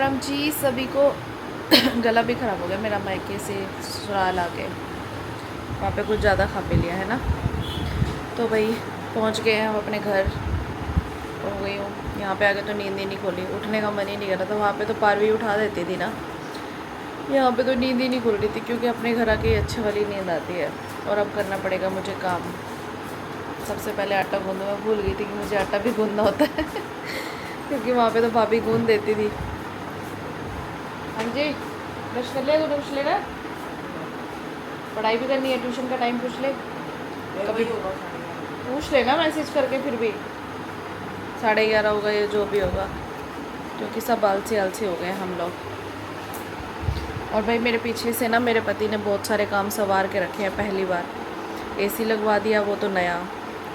सीताराम जी सभी को। गला भी ख़राब हो गया मेरा मायके से ससुराल आ गए, वहाँ पे कुछ ज़्यादा खा पी लिया है ना। तो भाई पहुँच गए हम अपने घर, हो गई हूँ। यहाँ पे आके तो नींद ही नहीं खोली, उठने का मन ही नहीं कर रहा था। वहाँ पे तो पारवी उठा देती थी ना, यहाँ पे तो नींद ही नहीं खुल रही थी, क्योंकि अपने घर आके अच्छे वाली नींद आती है। और अब करना पड़ेगा मुझे काम। सबसे पहले आटा गूंदना, मैं भूल गई थी कि मुझे आटा भी गूंदना होता है क्योंकि वहाँ पे तो भाभी गूंद देती थी। हाँ जी, ब्रश कर लिया? तो ब्रश लेना, पढ़ाई भी करनी है, ट्यूशन का टाइम पूछ ले, कभी पूछ लेना मैसेज करके। फिर भी 11:30 होगा या जो भी होगा, क्योंकि सब आलसी आलसी हो गए हम लोग। और भाई मेरे पीछे से ना मेरे पति ने बहुत सारे काम संवार के रखे हैं। पहली बार एसी लगवा दिया, वो तो नया।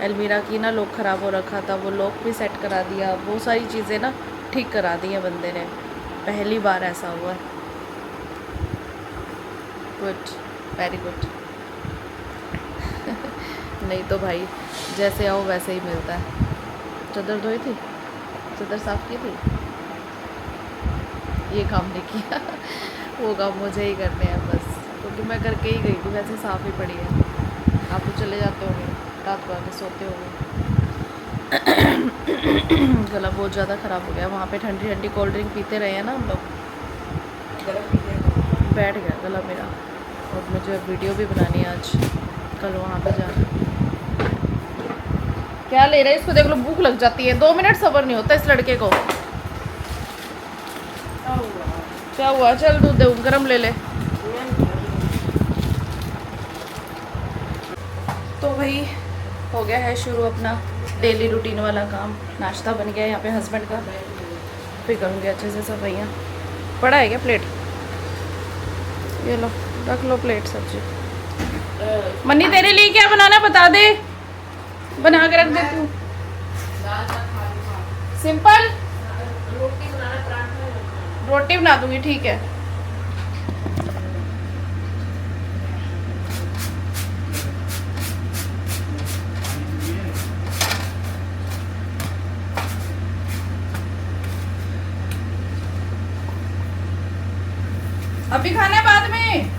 अलमीरा की ना लॉक ख़राब हो रखा था, वो लॉक भी सेट करा दिया। बहुत सारी चीज़ें ना ठीक करा दी हैं बंदे ने, पहली बार ऐसा हुआ। Good, very good. नहीं तो भाई जैसे आओ वैसे ही मिलता है। चादर धोई थी, चादर साफ़ की थी, ये काम नहीं किया वो काम मुझे ही करने हैं बस, क्योंकि मैं करके ही गई थी। वैसे साफ़ ही पड़ी है। आप तो चले जाते होंगे, रात को आके सोते होंगे। गला बहुत ज़्यादा ख़राब हो गया। वहाँ पे ठंडी ठंडी कोल्ड ड्रिंक पीते रहे हैं ना हम लोग, बैठ गया गला मेरा। और मुझे वीडियो भी बनानी है आज, कल वहाँ पे जाना। क्या ले रहे हैं इसको? देख लो, भूख लग जाती है, 2 मिनट सब्र नहीं होता इस लड़के को। क्या हुआ? चल दूध दे, गरम ले ले। तो भाई हो गया है शुरू अपना डेली रूटीन वाला काम। नाश्ता बन गया है यहाँ पे हस्बैंड का, फिर करूँगी अच्छे से सफाइयाँ। पड़ा है क्या प्लेट? ये लो, रख लो प्लेट सब्जी। मन्नी तेरे लिए क्या बनाना बता दे, बना के रख देती हूँ। सिंपल रोटी बना दूंगी, ठीक है। अभी खाना है बाद में।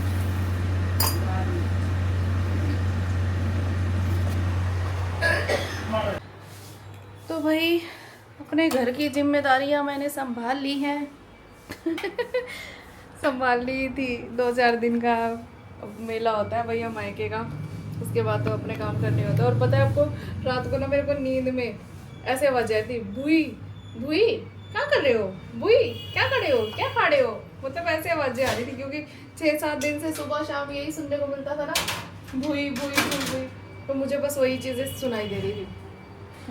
तो भाई अपने घर की जिम्मेदारियां मैंने संभाल ली हैं संभाल ली थी। 2-4 दिन का मेला होता है भैया मायके का, उसके बाद तो अपने काम करने होते हैं। और पता है आपको, रात को ना मेरे को नींद में ऐसे आवाज आई थी, भूई भूई क्या कर रहे हो, भूई क्या कर रहे हो, क्या खा रहे हो। मतलब ऐसे आवाजें आ रही थी, क्योंकि 6-7 दिन से सुबह शाम यही सुनने को मिलता था ना, भूई भूई भूई भूई। तो मुझे बस वही चीज़ें सुनाई दे रही थी।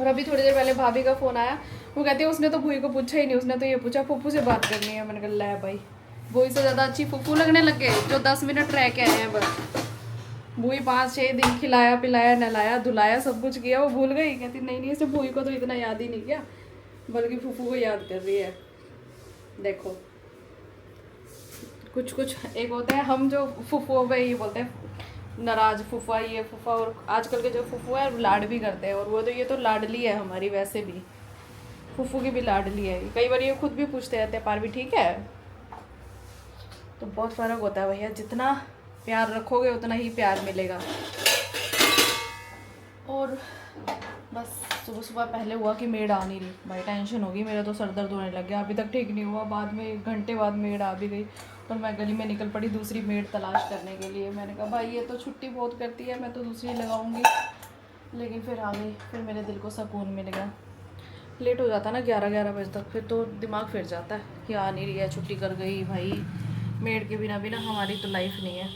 और अभी थोड़ी देर पहले भाभी का फ़ोन आया, वो कहती है उसने तो भूई को पूछा ही नहीं, उसने तो ये पूछा फूफू से बात करनी है। मैंने कहा ले भाई, भूई से ज़्यादा अच्छी फूफू लगने लग गए, जो 10 मिनट रह के आए हैं बस। भूई 5-6 दिन खिलाया पिलाया नहलाया धुलाया सब कुछ किया, वो भूल गई। कहती नहीं नहीं, इसे भूई को तो इतना याद ही नहीं किया, बल्कि फूफू को याद कर रही है। देखो कुछ कुछ एक होते हैं हम जो फूफू पे ये बोलते हैं नाराज फूफा, ये फूफा। और आजकल के जो फूफू है लाड भी करते हैं, और वो तो ये तो लाडली है हमारी, वैसे भी फूफू की भी लाडली है। कई बार ये खुद भी पूछते रहते हैं पारवी ठीक है। तो बहुत फ़र्क होता है भैया, जितना प्यार रखोगे उतना ही प्यार मिलेगा। और बस सुबह सुबह पहले हुआ कि मेड आ नहीं रही, भाई टेंशन होगी, मेरा तो सर दर्द होने लग गया। अभी तक ठीक नहीं हुआ, बाद में 1 घंटे बाद मेड आ भी गई, और मैं गली में निकल पड़ी दूसरी मेड तलाश करने के लिए। मैंने कहा भाई ये तो छुट्टी बहुत करती है, मैं तो दूसरी लगाऊंगी। लेकिन फिर आ गई, फिर मेरे दिल को सुकून मिल गया। लेट हो जाता ना 11-11 बजे तक, फिर तो दिमाग फिर जाता है कि आ नहीं रही है, छुट्टी कर गई भाई। मेड के बिना भी ना हमारी तो लाइफ नहीं है,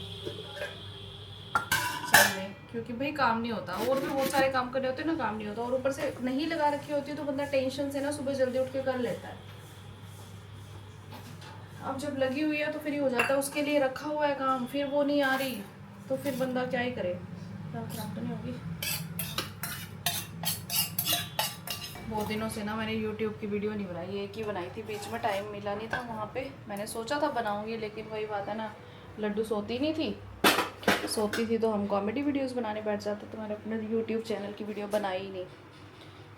क्योंकि भाई काम नहीं होता। और भी बहुत सारे काम करने होते हैं ना, काम नहीं होता। और ऊपर से नहीं लगा रखी होती है तो बंदा टेंशन से ना सुबह जल्दी उठ के कर लेता है। अब जब लगी हुई है तो फिर ही हो जाता है। उसके लिए रखा हुआ है काम, फिर वो नहीं आ रही तो फिर बंदा क्या ही करे। खराब तो नहीं होगी? बहुत दिनों से ना मैंने YouTube की वीडियो नहीं बनाई, एक ही बनाई थी, बीच में टाइम मिला नहीं था। वहाँ पे मैंने सोचा था बनाऊंगी, लेकिन वही बात है ना, लड्डू सोती नहीं थी। सोती थी तो हम कॉमेडी वीडियोस बनाने बैठ जाते, तो मैंने अपने YouTube चैनल की वीडियो बनाई ही नहीं।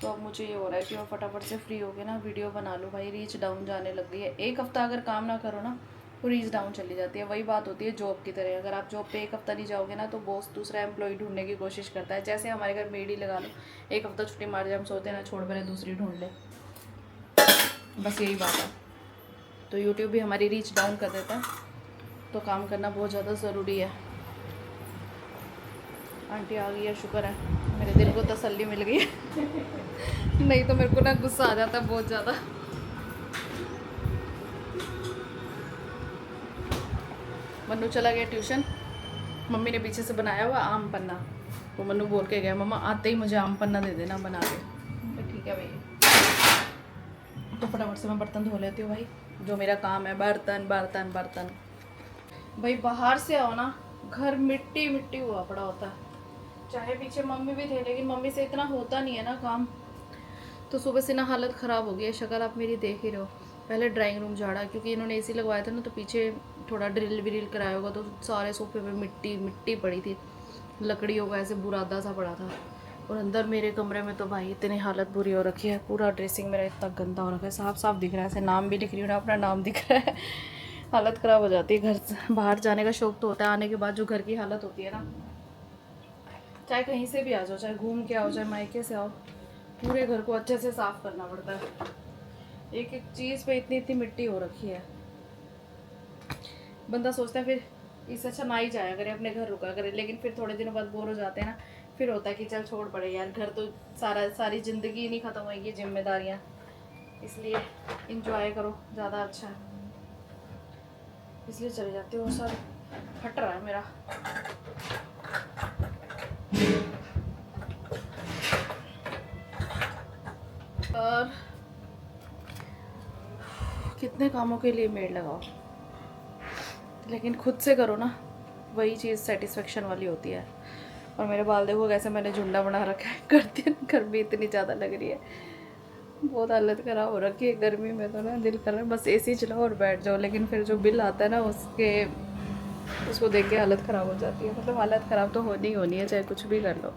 तो अब मुझे ये हो रहा है कि और फटाफट से फ्री हो गए ना वीडियो बना लो भाई। रीच डाउन जाने लग गई है। एक हफ़्ता अगर काम ना करो ना तो रीच डाउन चली जाती है। वही बात होती है जॉब की तरह, अगर आप जॉब पे एक हफ़्ता नहीं जाओगे ना तो बॉस दूसरा एम्प्लॉय ढूंढने की कोशिश करता है। जैसे हमारे घर मेड ही लगा लो, एक हफ़्ता छुट्टी मार जाए, हम सोचते हैं ना छोड़ पहले दूसरी ढूंढ ले, बस यही बात है। तो यूट्यूब भी हमारी रीच डाउन कर देता है, तो काम करना बहुत ज़्यादा ज़रूरी है। आंटी आ गई है, शुक्र है, मेरे दिल को तसल्ली मिल गई है नहीं तो मेरे को ना गुस्सा आ जाता है बहुत ज़्यादा। मन्नू चला गया ट्यूशन, मम्मी ने पीछे से बनाया हुआ आम पन्ना, वो मन्नू बोल के गया मम्मा आते ही मुझे आम पन्ना दे देना बना के। ठीक है भैया। तो फटाफट से मैं बर्तन धो लेती हूँ भाई, जो मेरा काम है, बर्तन बर्तन बर्तन। भाई बाहर से आओ ना, घर मिट्टी मिट्टी हुआ पड़ा होता है। चाहे पीछे मम्मी भी थे, लेकिन मम्मी से इतना होता नहीं है ना काम। तो सुबह से ना हालत ख़राब हो गई है, शक्ल आप मेरी देख ही रहो। पहले ड्राइंग रूम झाड़ा, क्योंकि इन्होंने एसी लगवाया था ना, तो पीछे थोड़ा ड्रिल व्रिल कराया होगा, तो सारे सोफे पे मिट्टी मिट्टी पड़ी थी, लकड़ियों का ऐसे बुरादा सा पड़ा था। और अंदर मेरे कमरे में तो भाई इतनी हालत बुरी हो रखी है, पूरा ड्रेसिंग मेरा इतना गंदा हो रखा है, साफ साफ दिख रहा है, ऐसे नाम भी लिख रही हूँ ना, अपना नाम दिख रहा है। हालत ख़राब हो जाती है। घर से बाहर जाने का शौक तो होता है, आने के बाद जो घर की हालत होती है ना, चाहे कहीं से भी आ जाओ, चाहे घूम के आओ, चाहे मायके से आओ, पूरे घर को अच्छे से साफ़ करना पड़ता है। एक एक चीज़ पे इतनी इतनी मिट्टी हो रखी है, बंदा सोचता है फिर इससे अच्छा ना ही जाया करे, अपने घर रुका करे, लेकिन फिर थोड़े दिनों बाद बोर हो जाते हैं ना, फिर होता है कि चल छोड़ पड़े यार, घर तो सारी ज़िंदगी नहीं ख़त्म होएगी, जिम्मेदारियाँ, इसलिए इंजॉय करो ज़्यादा अच्छा है, इसलिए चले जाते हो। सर फट रहा है मेरा। और कितने कामों के लिए मेड लगाओ, लेकिन खुद से करो ना, वही चीज़ सेटिस्फेक्शन वाली होती है। और मेरे बाल देखो कैसे मैंने झुंडा बना रखा है, करती है, गर्मी इतनी ज़्यादा लग रही है, बहुत हालत ख़राब हो रखी है गर्मी में, तो ना दिल कर रहा है बस एसी चलाओ और बैठ जाओ, लेकिन फिर जो बिल आता है ना उसको देख के हालत ख़राब हो जाती है। मतलब हालत ख़राब तो होनी ही होनी है, चाहे कुछ भी कर लो।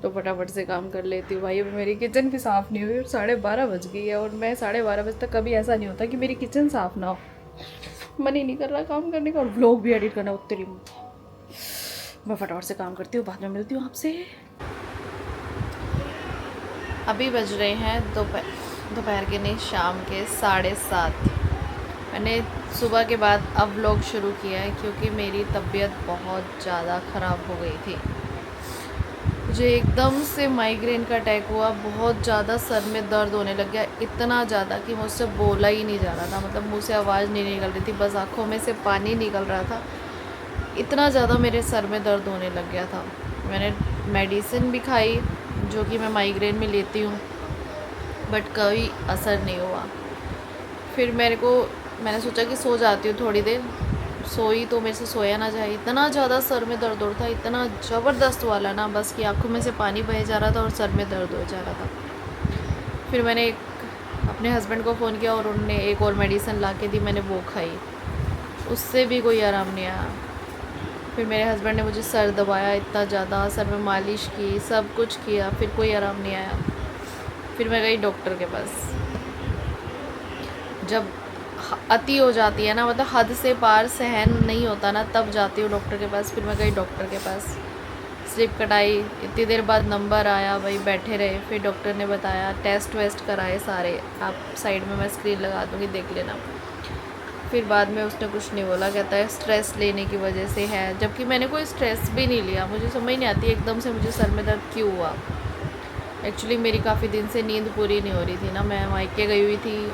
तो फटाफट से काम कर लेती हूँ भाई। अभी मेरी किचन भी साफ़ नहीं हुई और 12:30 बज गई है, और मैं 12:30 बजे तक कभी ऐसा नहीं होता कि मेरी किचन साफ़ ना हो, मन ही नहीं कर रहा काम करने का, और व्लॉग भी एडिट करना उतरी। मैं फटाफट से काम करती हूँ, बाद में मिलती हूँ आपसे। अभी बज रहे हैं दोपहर के नहीं, शाम के 7:30। मैंने सुबह के बाद अब व्लॉग शुरू किया है, क्योंकि मेरी तबीयत बहुत ज़्यादा ख़राब हो गई थी। मुझे एकदम से माइग्रेन का अटैक हुआ, बहुत ज़्यादा सर में दर्द होने लग गया, इतना ज़्यादा कि मुझसे बोला ही नहीं जा रहा था, मतलब मुँह से आवाज़ नहीं निकल रही थी, बस आँखों में से पानी निकल रहा था, इतना ज़्यादा मेरे सर में दर्द होने लग गया था। मैंने मेडिसिन भी खाई जो कि मैं माइग्रेन में लेती हूँ, बट कभी असर नहीं हुआ। फिर मैंने सोचा कि सो जाती हूँ थोड़ी देर, सोई तो मेरे से सोया ना जाए, इतना ज़्यादा सर में दर्द हो रहा था, इतना ज़बरदस्त वाला ना, बस कि आँखों में से पानी बह जा रहा था और सर में दर्द हो जा रहा था। फिर मैंने अपने हस्बैंड को फ़ोन किया और उन्होंने एक और मेडिसिन ला के दी, मैंने वो खाई, उससे भी कोई आराम नहीं आया। फिर मेरे हस्बैंड ने मुझे सर दबाया इतना ज़्यादा, सर में मालिश की, सब कुछ किया, फिर कोई आराम नहीं आया। फिर मैं गई डॉक्टर के पास। जब अति हो जाती है ना, मतलब हद से पार सहन नहीं होता ना, तब जाती हूँ डॉक्टर के पास। फिर मैं गई डॉक्टर के पास, स्लिप कटाई, इतनी देर बाद नंबर आया, वही बैठे रहे। फिर डॉक्टर ने बताया, टेस्ट वेस्ट कराए सारे, आप साइड में मैं स्क्रीन लगा दूँगी, देख लेना। फिर बाद में उसने कुछ नहीं बोला, कहता है स्ट्रेस लेने की वजह से है, जबकि मैंने कोई स्ट्रेस भी नहीं लिया। मुझे समझ नहीं आती एकदम से मुझे सर में दर्द क्यों हुआ। एक्चुअली मेरी काफ़ी दिन से नींद पूरी नहीं हो रही थी ना, मैं मायके गई हुई थी,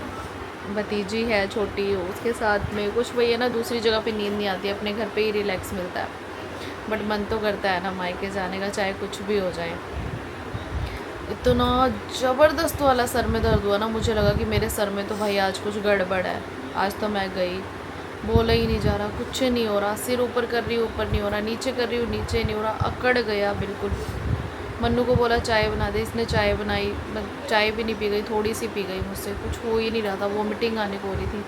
भतीजी है छोटी, उसके साथ में कुछ वही है ना, दूसरी जगह पे नींद नहीं आती, अपने घर पे ही रिलैक्स मिलता है, बट मन तो करता है ना मायके जाने का, चाहे कुछ भी हो जाए। इतना ज़बरदस्त वाला सर में दर्द हुआ ना, मुझे लगा कि मेरे सर में तो भाई आज कुछ गड़बड़ है। आज तो मैं गई, बोला ही नहीं जा रहा, कुछ नहीं हो रहा, सिर ऊपर कर रही हूँ ऊपर नहीं हो रहा, नीचे कर रही हूँ नीचे नहीं हो रहा, अकड़ गया बिल्कुल। मन्नू को बोला चाय बना दे, इसने चाय बनाई, चाय भी नहीं पी गई, थोड़ी सी पी गई, मुझसे कुछ हो ही नहीं रहा था, वोमिटिंग आने को हो रही थी।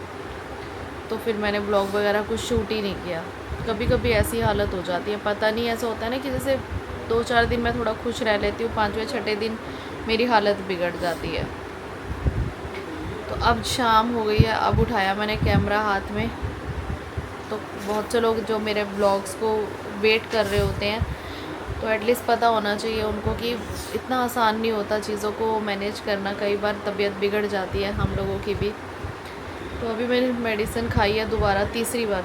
तो फिर मैंने ब्लॉग वगैरह कुछ शूट ही नहीं किया। कभी कभी ऐसी हालत हो जाती है, पता नहीं, ऐसा होता है ना कि जैसे 2-4 दिन मैं थोड़ा खुश रह लेती हूँ, 5वें 6ठे दिन मेरी हालत बिगड़ जाती है। तो अब शाम हो गई है, अब उठाया मैंने कैमरा हाथ में। तो बहुत से लोग जो मेरे ब्लॉग्स को वेट कर रहे होते हैं, तो एटलीस्ट पता होना चाहिए उनको कि इतना आसान नहीं होता चीज़ों को मैनेज करना। कई बार तबीयत बिगड़ जाती है हम लोगों की भी। तो अभी मैंने मेडिसिन खाई है दोबारा, तीसरी बार।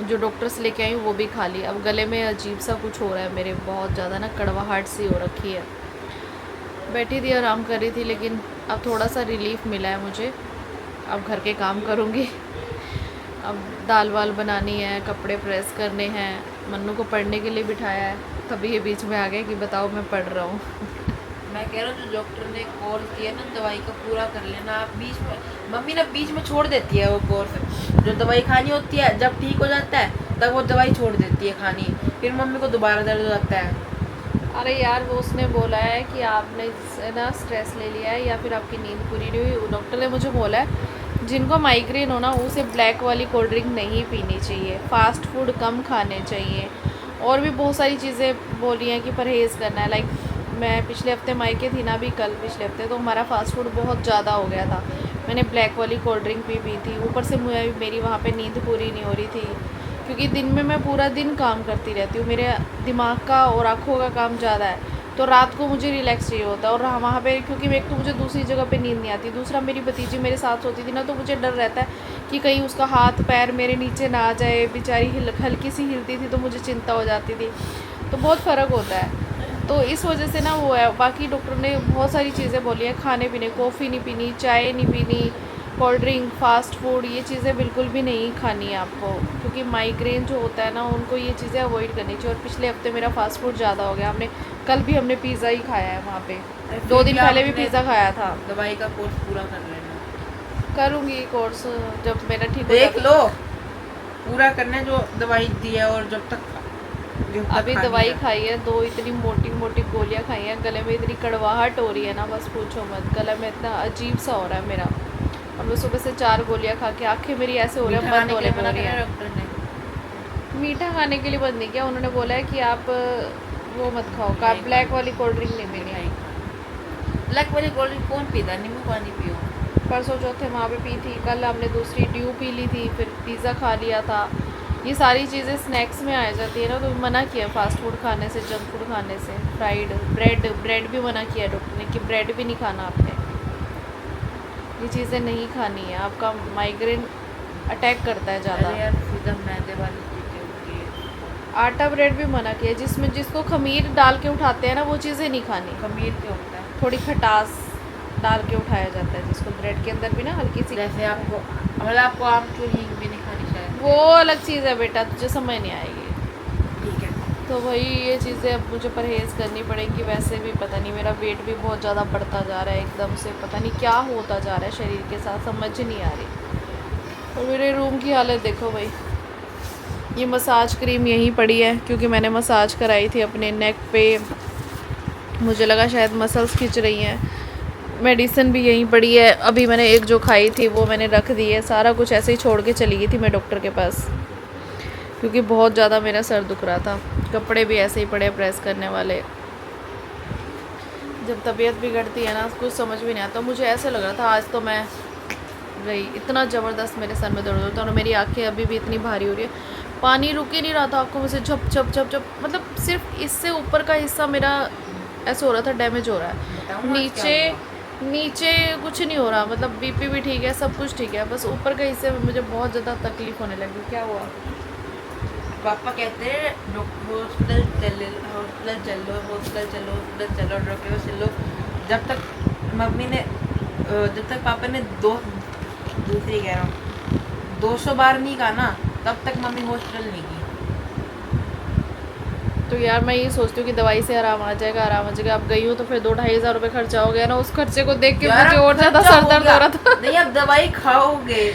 जो डॉक्टर से लेके आई वो भी खा ली। अब गले में अजीब सा कुछ हो रहा है मेरे, बहुत ज़्यादा ना कड़वाहट सी हो रखी है। बैठी थी आराम कर रही थी, लेकिन अब थोड़ा सा रिलीफ मिला है मुझे। अब घर के काम करूँगी। अब दाल वाल बनानी है, कपड़े प्रेस करने हैं। मन्नू को पढ़ने के लिए बिठाया है, तभी ये बीच में आ गए कि बताओ मैं पढ़ रहा हूँ। मैं कह रहा हूँ जो डॉक्टर ने कोर्स दिया ना दवाई का पूरा कर लेना आप। बीच में मम्मी ना बीच में छोड़ देती है वो कोर्स। जो दवाई खानी होती है जब ठीक हो जाता है तब वो दवाई छोड़ देती है खानी, फिर मम्मी को दोबारा दर्द हो जाता है। अरे यार, वो उसने बोला है कि आपने ना स्ट्रेस ले लिया है या फिर आपकी नींद पूरी नहीं हुई। डॉक्टर ने मुझे बोला है जिनको माइग्रेन हो ना उसे ब्लैक वाली कोल्ड ड्रिंक नहीं पीनी चाहिए, फास्ट फूड कम खाने चाहिए, और भी बहुत सारी चीज़ें बोली हैं कि परहेज़ करना है। लाइक मैं पिछले हफ्ते मायके थी ना, अभी कल पिछले हफ्ते, तो हमारा फास्ट फूड बहुत ज़्यादा हो गया था। मैंने ब्लैक वाली कोल्ड ड्रिंक भी पी थी, ऊपर से मेरी वहाँ पे नींद पूरी नहीं हो रही थी, क्योंकि दिन में मैं पूरा दिन काम करती रहती हूँ। मेरे दिमाग का और आँखों का काम ज़्यादा है, तो रात को मुझे रिलैक्स चाहिए होता है। और वहाँ पे क्योंकि एक तो मुझे दूसरी जगह पे नींद नहीं आती, दूसरा मेरी भतीजी मेरे साथ सोती थी ना, तो मुझे डर रहता है कि कहीं उसका हाथ पैर मेरे नीचे ना आ जाए। बेचारी हल्की सी हिलती थी तो मुझे चिंता हो जाती थी। तो बहुत फ़र्क होता है, तो इस वजह से ना वो है। बाकी डॉक्टर ने बहुत सारी चीज़ें बोली हैं, खाने पीने, कॉफ़ी नहीं पीनी, चाय नहीं पीनी, कोल्ड ड्रिंक, फास्ट फूड, ये चीज़ें बिल्कुल भी नहीं खानी है आपको, क्योंकि माइग्रेन जो होता है ना उनको ये चीज़ें अवॉइड करनी चाहिए। और पिछले हफ्ते मेरा फास्ट फूड ज़्यादा हो गया। कल भी हमने पिज़्ज़ा ही खाया है वहाँ पे, 2 दिन पहले भी पिज़्ज़ा खाया था। दवाई का कोर्स पूरा कर लेना। करूँगी कोर्स जब मेरा ठीक हो देख जाएगा। लो पूरा करना जो दवाई दी है, और जब तक अभी दवाई खाई है, 2 इतनी मोटी मोटी गोलियां खाई हैं। गले में इतनी कड़वाहट हो रही है ना, बस पूछो मत। गला में इतना अजीब सा हो रहा है मेरा, और मैं सुबह से 4 गोलियां खा के आंखें मेरी ऐसे हो रही है, बंद होने को रही है। डॉक्टर ने मीठा खाने के लिए बंद नहीं किया, उन्होंने बोला है कि आप वो मत खाओ, का ब्लैक वाली कोल्ड ड्रिंक नहीं पीनी। ब्लैक वाली कोल्ड ड्रिंक कौन पीता है? नींबू पानी पियो। परसों चौथे वहाँ पे पी थी, कल हमने दूसरी ड्यू पी ली थी, फिर पिज़्ज़ा खा लिया था। ये सारी चीज़ें स्नैक्स में आ जाती है ना, तो मना किया फास्ट फूड खाने से, जंक फूड खाने से। फ्राइड ब्रेड भी मना किया डॉक्टर ने कि ब्रेड भी नहीं खाना आपने, ये चीज़ें नहीं खानी है, आपका माइग्रेन अटैक करता है ज़्यादा। यार सीधा मैदे वाली चीजें होती है। आटा ब्रेड भी मना किया, जिसको खमीर डाल के उठाते हैं ना वो चीज़ें नहीं खानी। खमीर क्या होता है? थोड़ी खटास डाल के उठाया जाता है जिसको, ब्रेड के अंदर भी ना हल्की सी। जैसे आपको मतलब आपको आम की हींग भी नहीं खानी शायद। वो अलग चीज़ है बेटा, तुझे समझ नहीं आएगी। ठीक है। तो वही ये चीज़ें अब मुझे परहेज़ करनी पड़ेंगी। वैसे भी पता नहीं मेरा वेट भी बहुत ज़्यादा बढ़ता जा रहा है एकदम से, पता नहीं क्या होता जा रहा है शरीर के साथ, समझ नहीं आ रही। और मेरे रूम की हालत देखो भाई, ये मसाज क्रीम यहीं पड़ी है क्योंकि मैंने मसाज कराई थी अपने नेक पे, मुझे लगा शायद मसल्स खिंच रही हैं। मेडिसिन भी यहीं पड़ी है, अभी मैंने एक जो खाई थी वो मैंने रख दी है। सारा कुछ ऐसे ही छोड़ के चली गई थी मैं डॉक्टर के पास, क्योंकि बहुत ज़्यादा मेरा सर दुख रहा था। कपड़े भी ऐसे ही पड़े प्रेस करने वाले। जब तबीयत बिगड़ती है ना कुछ समझ भी नहीं आता। मुझे ऐसे लग रहा था आज तो मैं गई, इतना ज़बरदस्त मेरे सर में दर्द होता है, और मेरी आंखें अभी भी इतनी भारी हो रही है, पानी रुक ही नहीं रहा था आँखों में से, झप झप झप झप। मतलब सिर्फ इससे ऊपर का हिस्सा मेरा ऐसा हो रहा था डैमेज हो रहा है, नीचे कुछ नहीं हो रहा। मतलब बीपी भी ठीक है, सब कुछ ठीक है, बस ऊपर के हिस्से में मुझे बहुत ज़्यादा तकलीफ़ होने लगी। क्या हुआ? पापा कहते हैं हॉस्पिटल चलो डॉक्टर चलो। जब तक मम्मी ने जब तक पापा ने दूसरी कह रहा हूँ 200 बार नहीं कहा ना, तब तक मम्मी हॉस्पिटल नहीं गई। तो यार मैं ये सोचती हूँ कि दवाई से आराम आ जाएगा। अब गई हूँ तो फिर 2-2.5 हज़ार रुपये खर्चा हो गया ना, उस खर्चे को देख के मुझे और ज़्यादा सर दर्द हो रहा था। नहीं अब दवाई खाओगे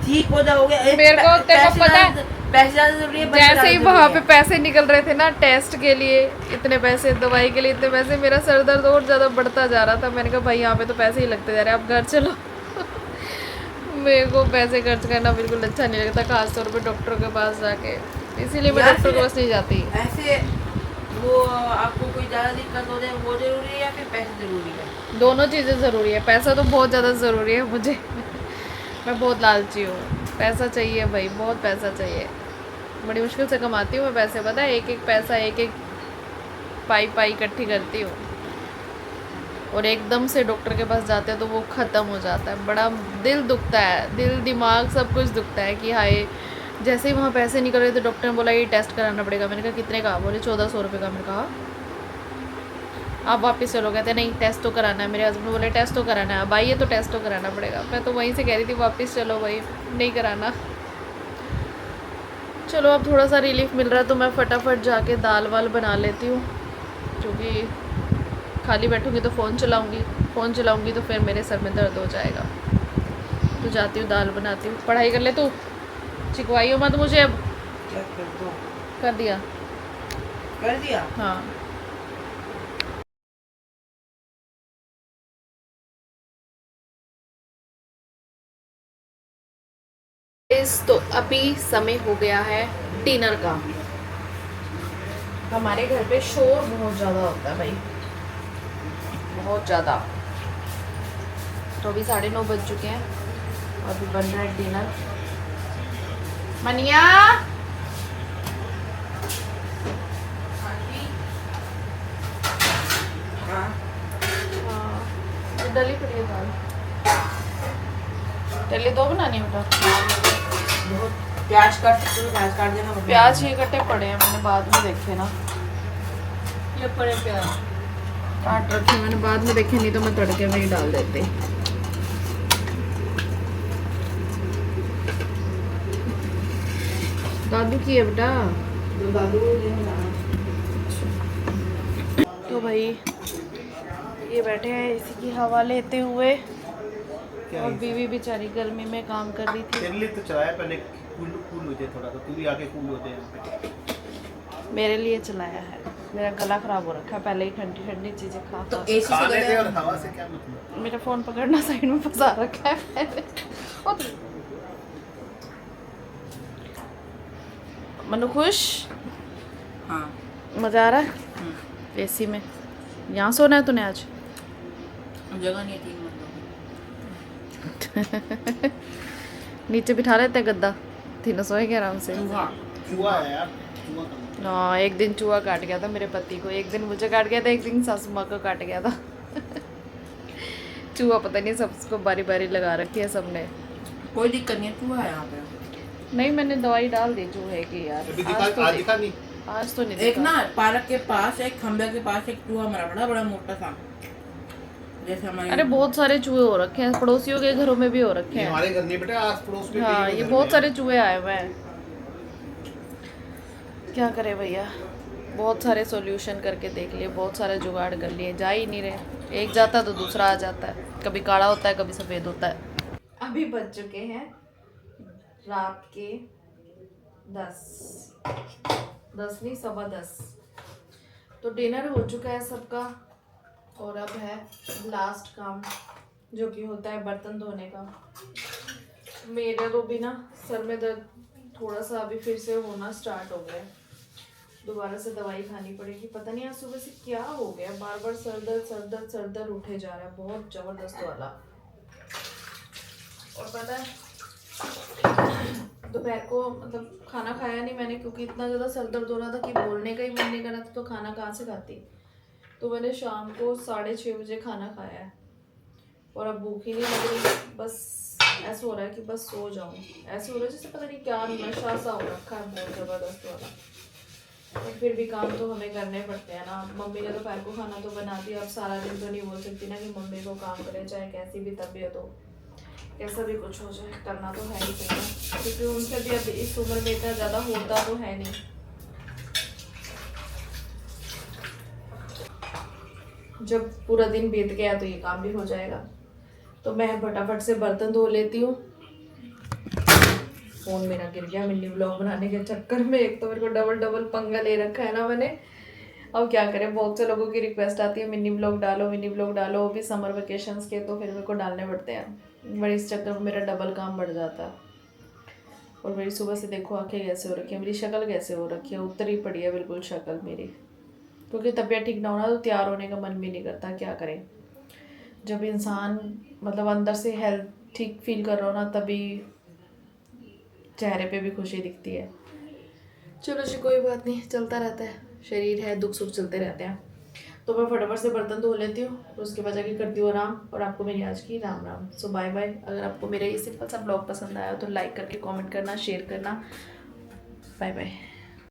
ठीक हो जाओगे। मेरे को तेरे को पता है, पैसे ज़्यादा जरूरी है। जैसे ही वहाँ पे पैसे निकल रहे थे ना टेस्ट के लिए, इतने पैसे, दवाई के लिए इतने पैसे, मेरा सर दर्द और ज़्यादा बढ़ता जा रहा था। मैंने कहा भाई यहाँ पे तो पैसे ही लगते जा रहे हैं, अब घर चलो। मेरे को पैसे खर्च करना बिल्कुल अच्छा नहीं लगता, खासतौर पर डॉक्टरों के पास जाके, इसीलिए मैं डॉक्टर के पास नहीं जाती। ऐसे वो आपको कोई ज़्यादा दिक्कत हो जाए वो ज़रूरी है या फिर पैसे ज़रूरी है? दोनों चीज़ें ज़रूरी है। पैसा तो बहुत ज़्यादा ज़रूरी है मुझे। मैं बहुत लालची हूँ। पैसा चाहिए भाई, बहुत पैसा चाहिए। बड़ी मुश्किल से कमाती हूँ मैं पैसे, पता है, एक एक पैसा, एक एक पाई पाई इकट्ठी करती हूँ, और एकदम से डॉक्टर के पास जाते हैं तो वो ख़त्म हो जाता है। बड़ा दिल दुखता है, दिल दिमाग सब कुछ दुखता है कि हाय। जैसे ही वहाँ पैसे निकल रहे थे डॉक्टर ने बोला ये टेस्ट कराना पड़ेगा। मैंने कहा कितने का? बोले 1400 रुपये का। मैंने कहा आप वापस चलो। कहते नहीं टेस्ट तो कराना है। मेरे हस्बैंड बोले टेस्ट तो कराना है, अब आइए तो टेस्ट तो कराना पड़ेगा। मैं तो वहीं से कह रही थी वापस चलो भाई, नहीं कराना। चलो अब थोड़ा सा रिलीफ मिल रहा है तो मैं फटाफट जाके दाल वाल बना लेती हूँ, क्योंकि खाली बैठूँगी तो फ़ोन चलाऊँगी तो फिर मेरे सर में दर्द हो जाएगा। तो जाती हूँ दाल बनाती हूँ। पढ़ाई कर ले तू, चिकवाई हो मत मुझे अब। क्या कर दो? कर दिया? कर दिया? हाँ। तो अभी समय हो गया है डिनर का। हमारे घर पे शोर बहुत ज़्यादा होता है भाई, बहुत ज़्यादा। तो अभी 9:30 बज चुके हैं और अभी बन रहा है डिनर। मनिया, हाँ। हाँ, डली पड़ी है दाल। डली दो बनानी बेटा। प्याज काट देना। प्याज ये कटे पड़े हैं, मैंने बाद में देखे ना। ये पड़े प्याज काट रखे मैंने, बाद में देखे, नहीं तो मैं तड़के में ही डाल देती। दादू की है बेटा। दादू तो भाई ये बैठे हैं इसी की हवा लेते हुए, और बीवी बेचारी गर्मी में काम कर रही थी। तेरे लिए तो चलाया, पहले कूल हो जाए थोड़ा, तो तू भी आके कूल हो जाए यहाँ पे। मेरे लिए चलाया है, मेरा गला खराब हो रखा है पहले ही ठंडी ठंडी चीजें खा तो खा। एसी से खाने गले से और हवा से क्या मतलब? मेरा फोन पकड़ना साइड में फंसा रखा है पहले। मनु खुश? हाँ। मजा आ रहा है एसी में? यहाँ सोना है तूने आज? जगह नहीं थी मतलब। नीचे बिठा लेते गद्दा, तीनों सोएंगे आराम से। चूहा है यार, चूहा का। हाँ, एक दिन चूहा काट गया था मेरे पति को, एक दिन मुझे काट गया था, एक दिन सासू माँ को काट गया था। चूहा पता नहीं सबको बारी बारी लगा रखी है सबने। कोई दिक्कत नहीं है, चूहा है यहाँ पे। नहीं, मैंने दवाई डाल दी चूहे की यार। अभी आज तो दिखा नहीं। आज तो नहीं एक देखा। ना पार्क के पास एक खंबे के पास एक चूहा मरा पड़ा, बड़ा मोटा सा, जैसे हमारे। अरे बहुत सारे चूहे हो रखे हैं, पड़ोसियों के घरों में भी हो रखे हैं। हमारे घर नहीं बेटा, आस पड़ोस में। हाँ, ये बहुत सारे चूहे आए हुए हैं। क्या करे भैया, बहुत सारे सॉल्यूशन करके देख लिए, बहुत सारे जुगाड़ कर लिए, जा ही नहीं रहे। एक जाता तो दूसरा आ जाता है, कभी काला होता है कभी सफ़ेद होता है। अभी बज चुके हैं रात के 10 नहीं 10:15। तो डिनर हो चुका है सबका, और अब है लास्ट काम, जो कि होता है बर्तन धोने का। मेरे तो भी ना सर में दर्द थोड़ा सा अभी फिर से होना स्टार्ट हो गया, दोबारा से दवाई खानी पड़ेगी। पता नहीं आज सुबह से क्या हो गया, बार बार सर दर्द उठे जा रहा है, बहुत ज़बरदस्त वाला। और पता है दोपहर को मतलब खाना खाया नहीं मैंने, क्योंकि इतना ज़्यादा सर दर्द हो रहा था कि बोलने का ही मन नहीं कर रहा था, तो खाना कहाँ से खाती। तो मैंने शाम को 6:30 बजे खाना खाया है, और अब भूख ही नहीं लग रही। बस ऐसा हो रहा है कि बस सो जाऊं, ऐसे हो रहा है जैसे पता नहीं क्या नशा सा हो रखा है, बहुत ज़बरदस्त वाला। और फिर भी काम तो हमें करने पड़ते हैं ना। मम्मी ने दोपहर को खाना तो बना दिया, अब सारा दिन तो नहीं बोल सकती ना कि मम्मी को काम करे, चाहे कैसी भी तबीयत हो, कैसा भी कुछ हो जाए, करना तो है ही चाहिए, क्योंकि उनसे भी अब इस उम्र में इतना ज़्यादा होता तो है नहीं। जब पूरा दिन बीत गया तो ये काम भी हो जाएगा। तो मैं फटाफट से बर्तन धो लेती हूँ। फ़ोन मेरा गिर गया मिनी ब्लॉग बनाने के चक्कर में। एक तो मेरे को डबल पंगा ले रखा है ना मैंने। अब क्या करें, बहुत से लोगों की रिक्वेस्ट आती है मिनी ब्लॉग डालो, वो भी समर वेकेशंस के, तो फिर मेरे को डालने पड़ते हैं। बड़ी इस चक्कर में मेरा डबल काम बढ़ जाता है। और मेरी सुबह से देखो आंखें कैसे हो रखी है, मेरी शक्ल कैसे हो रखी है, उतरी पड़ी है बिल्कुल शक्ल मेरी। क्योंकि तबीयत ठीक ना होना तो तैयार होने का मन भी नहीं करता, क्या करें। जब इंसान मतलब अंदर से हेल्थ ठीक फील कर रहा हो ना, तभी चेहरे पे भी खुशी दिखती है। चलो जी, कोई बात नहीं, चलता रहता है, शरीर है, दुख सुख चलते रहते हैं। तो मैं फटाफट से बर्तन धो लेती हूँ, और उसके बाद जाके करती हूँ आराम। और आपको मेरी आज की राम राम। सो बाय बाय। अगर आपको मेरा ये सिंपल सा ब्लॉग पसंद आया तो लाइक करके कमेंट करना, शेयर करना। Bye bye.